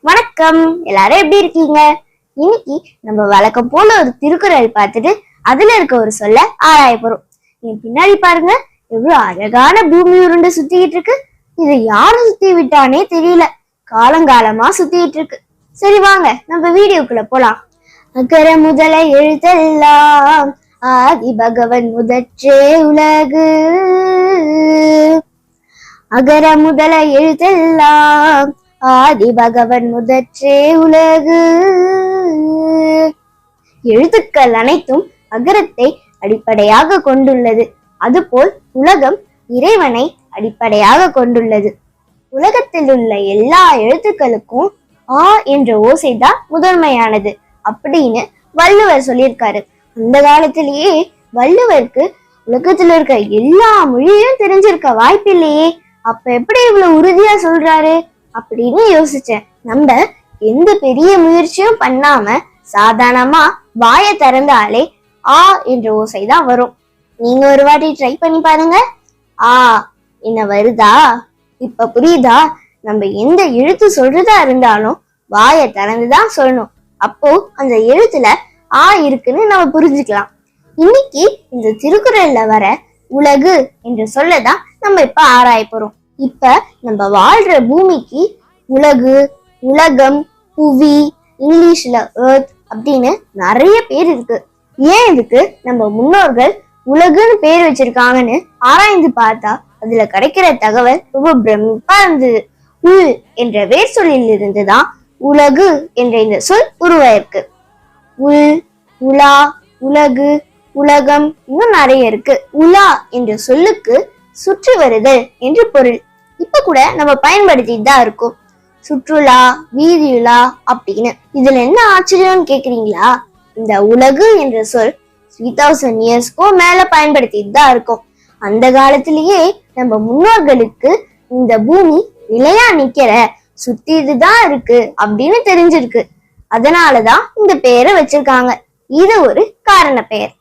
வணக்கம், எல்லாரும் எப்படி இருக்கீங்க? இன்னைக்கு நம்ம வழக்கம் போல ஒரு திருக்குறள் பார்த்துட்டு அதுல இருக்க ஒரு சொல்ல ஆராய போறோம். என் பின்னாடி பாருங்க, எவ்வளவு அழகான பூமி உருண்டை சுத்திக்கிட்டு இருக்கு. இதை யாரு சுத்தி விட்டானே தெரியல, காலங்காலமா சுத்திட்டு இருக்கு. சரி வாங்க நம்ம வீடியோக்குள்ள போலாம். அகர முதல எழுத்தெல்லாம் ஆதி பகவன் முதற்றே உலகு. அகர முதல எழுத்தெல்லாம் ஆதி பகவன் முதற்றே உலகு. எழுத்துக்கள் அனைத்தும் அகரத்தை அடிப்படையாக கொண்டுள்ளது. அதுபோல் உலகம் இறைவனை அடிப்படையாக கொண்டுள்ளது. உலகத்தில் உள்ள எல்லா எழுத்துக்களுக்கும் ஆ என்ற ஓசைதான் முதன்மையானது அப்படின்னு வள்ளுவர் சொல்லியிருக்காரு. அந்த காலத்திலேயே வள்ளுவருக்கு உலகத்துல இருக்க எல்லா மொழியும் தெரிஞ்சிருக்க வாய்ப்பில்லையே, அப்ப எப்படி இவ்வளவு உறுதியா சொல்றாரு அப்படின்னு யோசிச்சேன். நம்ம எந்த பெரிய முயற்சியும் பண்ணாம சாதாரணமா வாய திறந்தாலே ஆ என்ற ஓசைதான் வரும். நீங்க ஒரு வாட்டி ட்ரை பண்ணி பாருங்க. ஆ என்ன வருதா? இப்ப புரியுதா? நம்ம எந்த எழுத்து சொல்றதா இருந்தாலும் வாய திறந்துதான் சொல்லணும். அப்போ அந்த எழுத்துல ஆ இருக்குன்னு நம்ம புரிஞ்சுக்கலாம். இன்னைக்கு இந்த திருக்குறள்ல வர உலகு என்று சொல்லதான் நம்ம இப்ப ஆராய போறோம். இப்ப நம்ம வாழ்ற பூமிக்கு உலகு, உலகம், புவி, இங்கிலீஷ்ல எர்த் அப்படின்னு நிறைய பேர் இருக்கு. ஏன் இதுக்கு நம்ம முன்னோர்கள் உலகுன்னு பேர் வச்சிருக்காங்கன்னு ஆராய்ந்து பார்த்தா அதுல கிடைக்கிற தகவல் ரொம்ப பிரமிப்பா இருந்தது. உள் என்ற வேர் சொல்லில் இருந்துதான் உலகு என்ற இந்த சொல் உருவாயிருக்கு. உள், உலா, உலகு, உலகம் இன்னும் நிறைய இருக்கு. உலா என்ற சொல்லுக்கு சுற்றி வருதல் என்று பொருள். இப்ப கூட நம்ம பயன்படுத்திட்டு தான் இருக்கோம், சுற்றுலா, வீதியுலா அப்படின்னு. இதுல என்ன ஆச்சரியம்னு கேக்குறீங்களா? இந்த உலகு என்ற சொல் 3000 இயர்ஸ்க்கும் மேல பயன்படுத்திட்டு தான் இருக்கும். அந்த காலத்திலேயே நம்ம முன்னோர்களுக்கு இந்த பூமி நிலையா நிக்கிற, சுத்திட்டுதான் இருக்கு அப்படின்னு தெரிஞ்சிருக்கு. அதனாலதான் இந்த பெயரை வச்சிருக்காங்க. இது ஒரு காரண பெயர்.